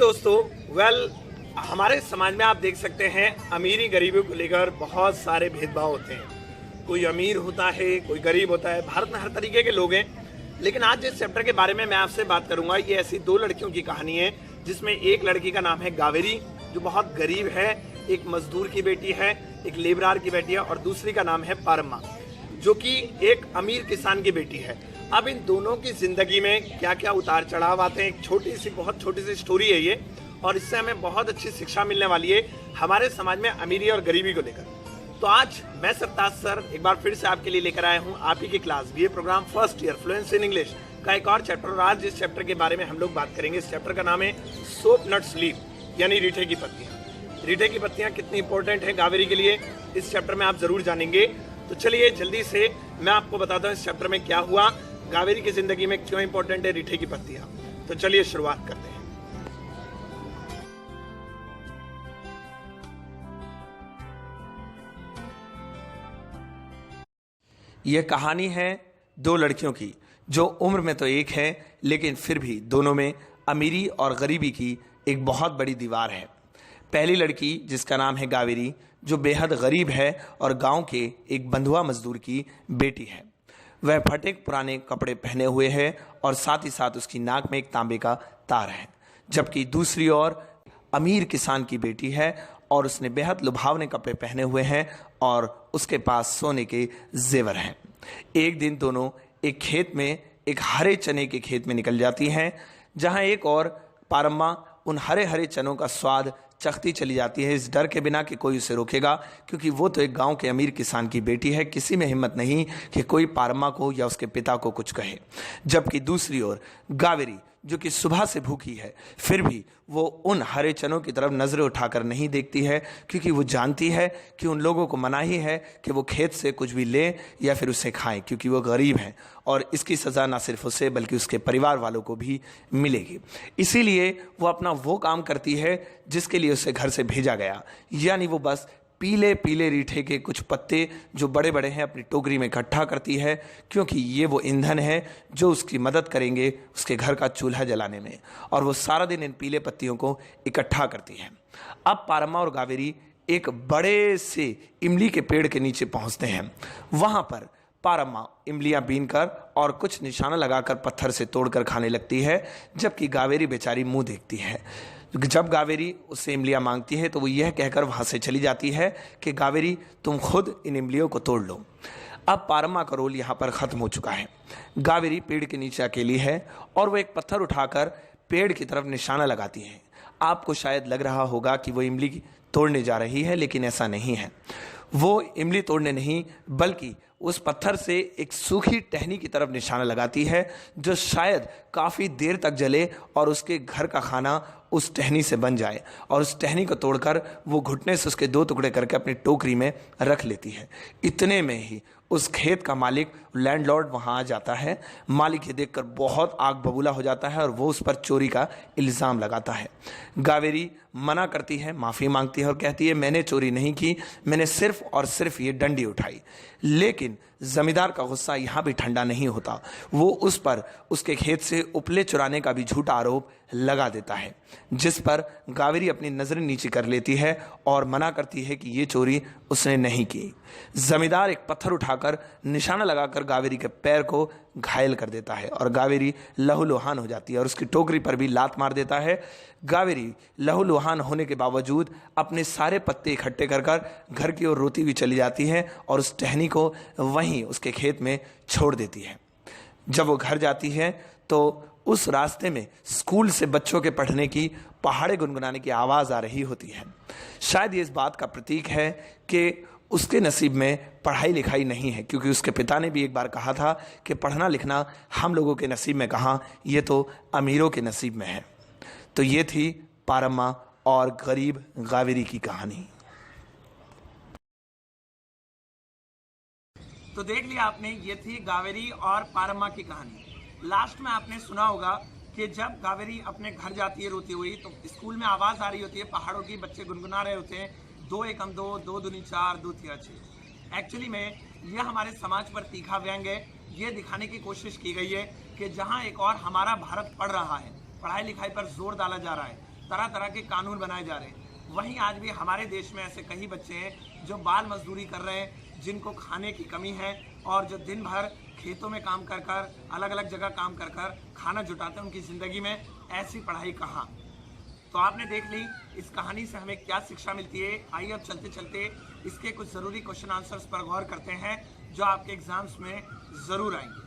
दोस्तों, हमारे समाज में आप देख सकते हैं अमीरी गरीबी को लेकर बहुत सारे भेदभाव होते हैं। कोई अमीर होता है, कोई गरीब होता है। भारत में हर तरीके के लोग हैं। लेकिन आज जिस चैप्टर के बारे में मैं आपसे बात करूंगा, ये ऐसी दो लड़कियों की कहानी है जिसमें एक लड़की का नाम है गावेरी, जो बहुत गरीब है, एक मजदूर की बेटी है, एक लेबरार की बेटी है, और दूसरी का नाम है पारमा, जो कि एक अमीर किसान की बेटी है। अब इन दोनों की जिंदगी में क्या क्या उतार चढ़ाव आते हैं, एक बहुत छोटी सी स्टोरी है ये, और इससे हमें बहुत अच्छी शिक्षा मिलने वाली है हमारे समाज में अमीरी और गरीबी को लेकर। तो आज मैं सरताज सर एक बार फिर से आपके लिए लेकर आया हूँ आप ही की class BA program first year fluency in English का एक और चैप्टर। और आज जिस चैप्टर के बारे में हम लोग बात करेंगे, इस चैप्टर का नाम है सोप नट्स लीफ, यानी रीठे की पत्तियां। रीठे की पत्तियां कितनी इंपॉर्टेंट है गावेरी के लिए, इस चैप्टर में आप जरूर जानेंगे। तो चलिए जल्दी से मैं आपको बताता हूँ इस चैप्टर में क्या हुआ, गावेरी की जिंदगी में क्यों इंपॉर्टेंट है रीठे की पत्तियां। तो चलिए शुरुआत करते हैं। यह कहानी है दो लड़कियों की, जो उम्र में तो एक है, लेकिन फिर भी दोनों में अमीरी और गरीबी की एक बहुत बड़ी दीवार है। पहली लड़की, जिसका नाम है गावेरी, जो बेहद गरीब है और गांव के एक बंधुआ मजदूर की बेटी है। वह फटे पुराने कपड़े पहने हुए है और साथ ही साथ उसकी नाक में एक तांबे का तार है। जबकि दूसरी ओर अमीर किसान की बेटी है और उसने बेहद लुभावने कपड़े पहने हुए हैं और उसके पास सोने के जेवर हैं। एक दिन दोनों एक खेत में, एक हरे चने के खेत में निकल जाती हैं, जहां एक और पारमा उन हरे हरे चनों का स्वाद चखती चली जाती है, इस डर के बिना कि कोई उसे रोकेगा, क्योंकि वो तो एक गांव के अमीर किसान की बेटी है। किसी में हिम्मत नहीं कि कोई पारमा को या उसके पिता को कुछ कहे। जबकि दूसरी ओर गावेरी, जो कि सुबह से भूखी है, फिर भी वो उन हरे चनों की तरफ नजरें उठाकर नहीं देखती है, क्योंकि वो जानती है कि उन लोगों को मनाही है कि वो खेत से कुछ भी ले या फिर उसे खाएं, क्योंकि वो गरीब हैं और इसकी सज़ा ना सिर्फ उसे बल्कि उसके परिवार वालों को भी मिलेगी। इसीलिए वो अपना वो काम करती है जिसके लिए उसे घर से भेजा गया, यानी वो बस पीले पीले रीठे के कुछ पत्ते जो बड़े बड़े हैं अपनी टोकरी में इकट्ठा करती है, क्योंकि ये वो ईंधन है जो उसकी मदद करेंगे उसके घर का चूल्हा जलाने में। और वो सारा दिन इन पीले पत्तियों को इकट्ठा करती है। अब पारमा और गावेरी एक बड़े से इमली के पेड़ के नीचे पहुंचते हैं। वहां पर पारमा इमलियां बीनकर और कुछ निशाना लगाकर पत्थर से तोड़कर खाने लगती है, जबकि गावेरी बेचारी मुंह देखती है। जब गावेरी उससे इमलियां मांगती है तो वो यह कहकर वहां से चली जाती है कि गावेरी, तुम खुद इन इमलियों को तोड़ लो। अब पारमा का रोल यहाँ पर खत्म हो चुका है। गावेरी पेड़ के नीचे अकेली है और वो एक पत्थर उठाकर पेड़ की तरफ निशाना लगाती है। आपको शायद लग रहा होगा कि वो इमली तोड़ने जा रही है, लेकिन ऐसा नहीं है। वो इमली तोड़ने नहीं बल्कि उस पत्थर से एक सूखी टहनी की तरफ निशाना लगाती है, जो शायद काफ़ी देर तक जले और उसके घर का खाना उस टहनी से बन जाए। और उस टहनी को तोड़कर वो घुटने से उसके 2 टुकड़े करके अपनी टोकरी में रख लेती है। इतने में ही उस खेत का मालिक, लैंडलॉर्ड, वहाँ आ जाता है। मालिक ये देखकर बहुत आग बबूला हो जाता है और वो उस पर चोरी का इल्ज़ाम लगाता है। गावेरी मना करती है, माफ़ी मांगती है और कहती है, मैंने चोरी नहीं की, मैंने सिर्फ और सिर्फ ये डंडी उठाई। लेकिन जमींदार का गुस्सा यहाँ भी ठंडा नहीं होता। वो उस पर उसके खेत से उपले चुराने का भी झूठा आरोप लगा देता है, जिस पर गावेरी अपनी नजरें नीचे कर लेती है और मना करती है कि ये चोरी उसने नहीं की। जमींदार एक पत्थर उठाकर निशाना लगाकर गावेरी के पैर को घायल कर देता है और गावेरी लहूलुहान हो जाती है और उसकी टोकरी पर भी लात मार देता है। गावेरी लहूलुहान होने के बावजूद अपने सारे पत्ते इकट्ठे कर घर की ओर रोती हुई चली जाती है और उस टहनी को वहीं उसके खेत में छोड़ देती है। जब वो घर जाती है तो उस रास्ते में स्कूल से बच्चों के पढ़ने की, पहाड़े गुनगुनाने की आवाज़ आ रही होती है। शायद ये इस बात का प्रतीक है कि उसके नसीब में पढ़ाई लिखाई नहीं है, क्योंकि उसके पिता ने भी एक बार कहा था कि पढ़ना लिखना हम लोगों के नसीब में कहाँ, ये तो अमीरों के नसीब में है। तो ये थी पारमा और गरीब गावेरी की कहानी। तो देख लिया आपने, ये थी गावेरी और पारमा की कहानी। लास्ट में आपने सुना होगा कि जब गावेरी अपने घर जाती है रोती हुई, तो स्कूल में आवाज़ आ रही होती है पहाड़ों की, बच्चे गुनगुना रहे होते हैं, 2 एकम 2, 2 दूनी 4, 2 तिया 6। एक्चुअली में यह हमारे समाज पर तीखा व्यंग है। ये दिखाने की कोशिश की गई है कि जहाँ एक और हमारा भारत पढ़ रहा है, पढ़ाई लिखाई पर जोर डाला जा रहा है, तरह तरह के कानून बनाए जा रहे हैं। वहीं आज भी हमारे देश में ऐसे कई बच्चे हैं जो बाल मजदूरी कर रहे हैं, जिनको खाने की कमी है और जो दिन भर खेतों में काम कर कर, अलग अलग जगह काम कर कर खाना जुटाते हैं। उनकी ज़िंदगी में ऐसी पढ़ाई कहाँ। तो आपने देख ली इस कहानी से हमें क्या शिक्षा मिलती है। आइए अब चलते चलते इसके कुछ ज़रूरी क्वेश्चन आंसर्स पर गौर करते हैं जो आपके एग्जाम्स में ज़रूर आएंगे।